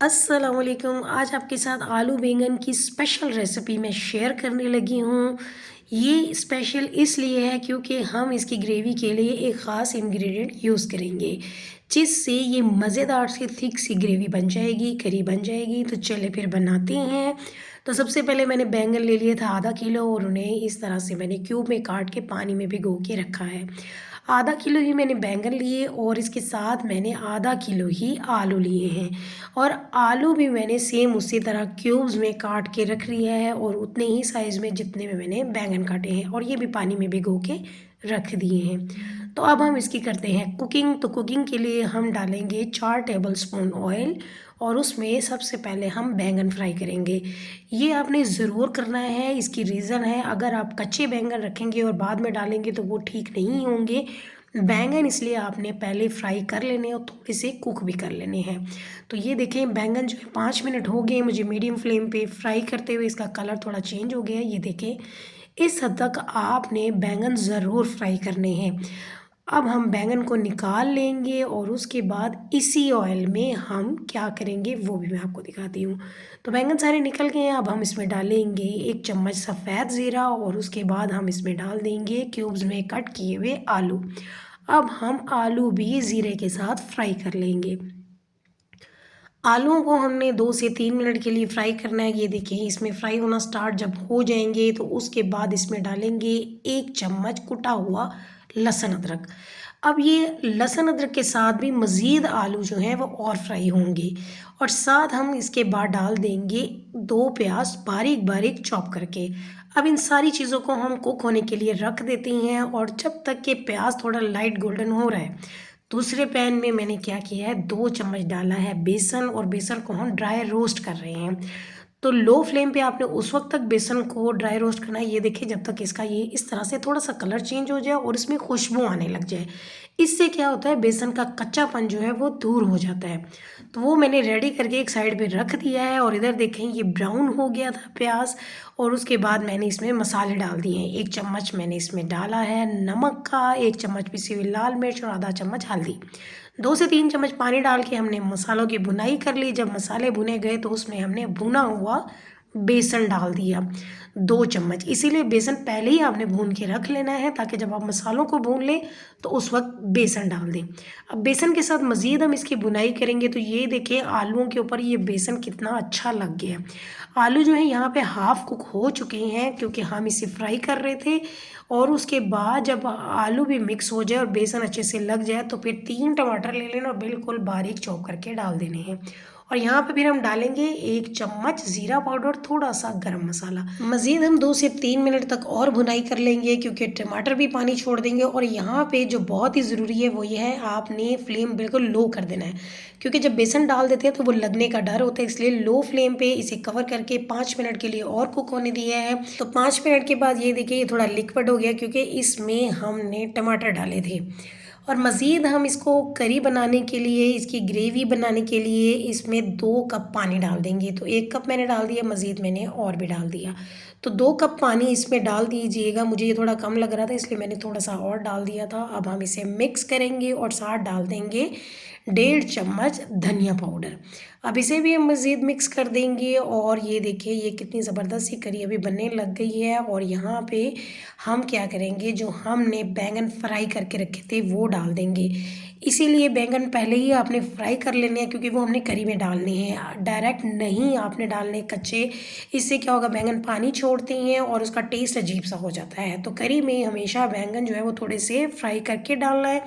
अस्सलाम वालेकुम। आज आपके साथ आलू बैंगन की स्पेशल रेसिपी मैं शेयर करने लगी हूँ। ये स्पेशल इसलिए है क्योंकि हम इसकी ग्रेवी के लिए एक ख़ास इंग्रेडिएंट यूज़ करेंगे, जिससे ये मज़ेदार सी थिक सी ग्रेवी बन जाएगी, करी बन जाएगी। तो चलिए फिर बनाते हैं। तो सबसे पहले मैंने बैंगन ले लिया था आधा किलो और उन्हें इस तरह से मैंने क्यूब में काट के पानी में भिगो के रखा है। आधा किलो ही मैंने बैंगन लिए और इसके साथ मैंने आधा किलो ही आलू लिए हैं। और आलू भी मैंने सेम उसी तरह क्यूब्स में काट के रख लिया है और उतने ही साइज़ में जितने में मैंने बैंगन काटे हैं, और ये भी पानी में भिगो के रख दिए हैं। तो अब हम इसकी करते हैं कुकिंग। तो कुकिंग के लिए हम डालेंगे 4 टेबल स्पून ऑयल और उसमें सबसे पहले हम बैंगन फ्राई करेंगे। ये आपने ज़रूर करना है, इसकी रीज़न है, अगर आप कच्चे बैंगन रखेंगे और बाद में डालेंगे तो वो ठीक नहीं होंगे। बैंगन इसलिए आपने पहले फ्राई कर लेने और थोड़े से कुक भी कर लेने हैं। तो ये देखें बैंगन जो है 5 मिनट हो गए मुझे मीडियम फ्लेम पे फ्राई करते हुए, इसका कलर थोड़ा चेंज हो गया है। ये देखें, इस हद तक आपने बैंगन ज़रूर फ्राई करने हैं। अब हम बैंगन को निकाल लेंगे और उसके बाद इसी ऑयल में हम क्या करेंगे वो भी मैं आपको दिखाती हूँ। तो बैंगन सारे निकल गए हैं। अब हम इसमें डालेंगे 1 चम्मच सफ़ेद ज़ीरा और उसके बाद हम इसमें डाल देंगे क्यूब्स में कट किए हुए आलू। अब हम आलू भी ज़ीरे के साथ फ्राई कर लेंगे। आलूओं को हमने 2 से 3 मिनट के लिए फ्राई करना है। ये देखिए, इसमें फ्राई होना स्टार्ट जब हो जाएंगे तो उसके बाद इसमें डालेंगे 1 चम्मच कुटा हुआ लहसुन अदरक। अब ये लहसुन अदरक के साथ भी मज़ीद आलू जो हैं वो और फ्राई होंगे, और साथ हम इसके बाद डाल देंगे 2 प्याज बारीक बारीक चॉप करके। अब इन सारी चीज़ों को हम कुक होने के लिए रख देते हैं, और जब तक कि प्याज थोड़ा लाइट गोल्डन हो रहा है, दूसरे पैन में मैंने क्या किया है, 2 चम्मच डाला है बेसन, और बेसन को हम ड्राई रोस्ट कर रहे हैं। तो लो फ्लेम पे आपने उस वक्त तक बेसन को ड्राई रोस्ट करना है। ये देखिए, जब तक इसका ये इस तरह से थोड़ा सा कलर चेंज हो जाए और इसमें खुशबू आने लग जाए। इससे क्या होता है, बेसन का कच्चापन जो है वो दूर हो जाता है। तो वो मैंने रेडी करके एक साइड पे रख दिया है, और इधर देखें ये ब्राउन हो गया था प्याज। और उसके बाद मैंने इसमें मसाले डाल दिए हैं। 1 चम्मच मैंने इसमें डाला है नमक का, 1 चम्मच पिसी हुई लाल मिर्च और आधा चम्मच हल्दी। 2 से 3 चम्मच पानी डाल के हमने मसालों की भुनाई कर ली। जब मसाले भुने गए तो उसमें हमने भुना हुआ बेसन डाल दिया 2 चम्मच। इसीलिए बेसन पहले ही आपने भून के रख लेना है, ताकि जब आप मसालों को भून लें तो उस वक्त बेसन डाल दें। अब बेसन के साथ मज़ीद हम इसकी भुनाई करेंगे। तो ये देखिए, आलूओं के ऊपर ये बेसन कितना अच्छा लग गया है। आलू जो है यहाँ पे हाफ़ कुक हो चुके हैं, क्योंकि हम इसे फ्राई कर रहे थे। और उसके बाद जब आलू भी मिक्स हो जाए और बेसन अच्छे से लग जाए तो फिर 3 टमाटर ले लेना और बिल्कुल बारीक चॉप करके डाल देने हैं। और यहाँ पे फिर हम डालेंगे 1 चम्मच ज़ीरा पाउडर, थोड़ा सा गरम मसाला। मज़ीद हम 2 से 3 मिनट तक और भुनाई कर लेंगे, क्योंकि टमाटर भी पानी छोड़ देंगे। और यहाँ पे जो बहुत ही ज़रूरी है वो ये है, आपने फ्लेम बिल्कुल लो कर देना है, क्योंकि जब बेसन डाल देते हैं तो वो लगने का डर होता है। इसलिए लो फ्लेम पे इसे कवर करके 5 मिनट के लिए और कुक होने दिया है। तो 5 मिनट के बाद ये देखिए, ये थोड़ा लिक्विड हो गया, क्योंकि इसमें हमने टमाटर डाले थे। और मज़ीद हम इसको करी बनाने के लिए, इसकी ग्रेवी बनाने के लिए इसमें 2 कप पानी डाल देंगे। तो 1 कप मैंने डाल दिया, मज़ीद मैंने और भी डाल दिया। तो 2 कप पानी इसमें डाल दीजिएगा। मुझे ये थोड़ा कम लग रहा था, इसलिए मैंने थोड़ा सा और डाल दिया था। अब हम इसे मिक्स करेंगे और साथ डाल देंगे 1.5 चम्मच धनिया पाउडर। अब इसे भी हम मज़ीद मिक्स कर देंगे। और ये देखिए, ये कितनी ज़बरदस्त सी करी अभी बनने लग गई है। और यहाँ पे हम क्या करेंगे, जो हमने बैंगन फ्राई करके रखे थे वो डाल देंगे। इसीलिए बैंगन पहले ही आपने फ्राई कर लेने हैं, क्योंकि वो हमने करी में डालने हैं, डायरेक्ट नहीं आपने डालने कच्चे। इससे क्या होगा, बैंगन पानी छोड़ते हैं और उसका टेस्ट अजीब सा हो जाता है। तो करी में हमेशा बैंगन जो है वो थोड़े से फ्राई करके डालना है।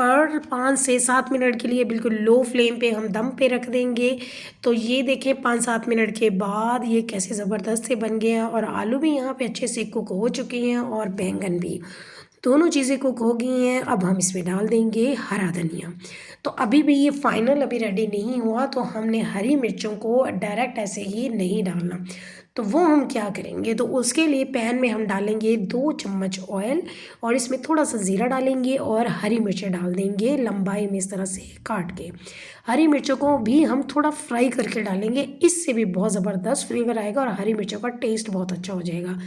और 5 से 7 मिनट के लिए बिल्कुल लो फ्लेम पे हम दम पे रख देंगे। तो ये देखें, 5-7 मिनट के बाद ये कैसे ज़बरदस्त से बन गया, और आलू भी यहाँ पे अच्छे से कुक हो चुके हैं और बैंगन भी, दोनों चीज़ें कुक हो गई हैं। अब हम इसमें डाल देंगे हरा धनिया। तो अभी भी ये फाइनल अभी रेडी नहीं हुआ, तो हमने हरी मिर्चों को डायरेक्ट ऐसे ही नहीं डालना। तो वो हम क्या करेंगे, तो उसके लिए पैन में हम डालेंगे 2 चम्मच ऑयल, और इसमें थोड़ा सा ज़ीरा डालेंगे और हरी मिर्चें डाल देंगे लंबाई में इस तरह से काट के। हरी मिर्चों को भी हम थोड़ा फ्राई करके डालेंगे, इससे भी बहुत ज़बरदस्त फ्लेवर आएगा और हरी मिर्चों का टेस्ट बहुत अच्छा हो जाएगा।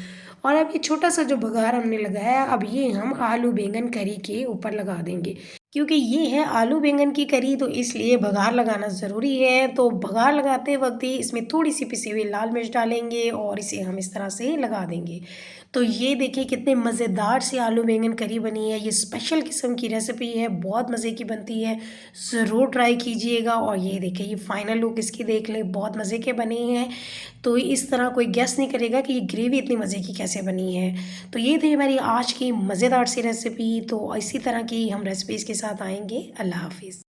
और अब ये छोटा सा जो बघार हमने लगाया, अब ये हम आलू बैंगन करी के ऊपर लगा देंगे। क्योंकि ये है आलू बैंगन की करी तो इसलिए बघार लगाना ज़रूरी है। तो बघार लगाते वक्त ही इसमें थोड़ी सी पिसी हुई लाल मिर्च डालेंगे और इसे हम इस तरह से लगा देंगे। तो ये देखिए कितने मज़ेदार से आलू बैंगन करी बनी है। ये स्पेशल किस्म की रेसिपी है, बहुत मज़े की बनती है। ज़रूर ट्राई कीजिएगा। और ये देखिए ये फाइनल लुक इसकी देख लें, बहुत मज़े के बने हैं। तो इस तरह कोई गेस नहीं करेगा कि ये ग्रेवी इतनी मज़े की कैसे बनी है। तो ये थी हमारी आज की मज़ेदार सी रेसिपी। तो इसी तरह की हम रेसिपीज़ के साथ आएंगे। अल्लाह हाफिज़।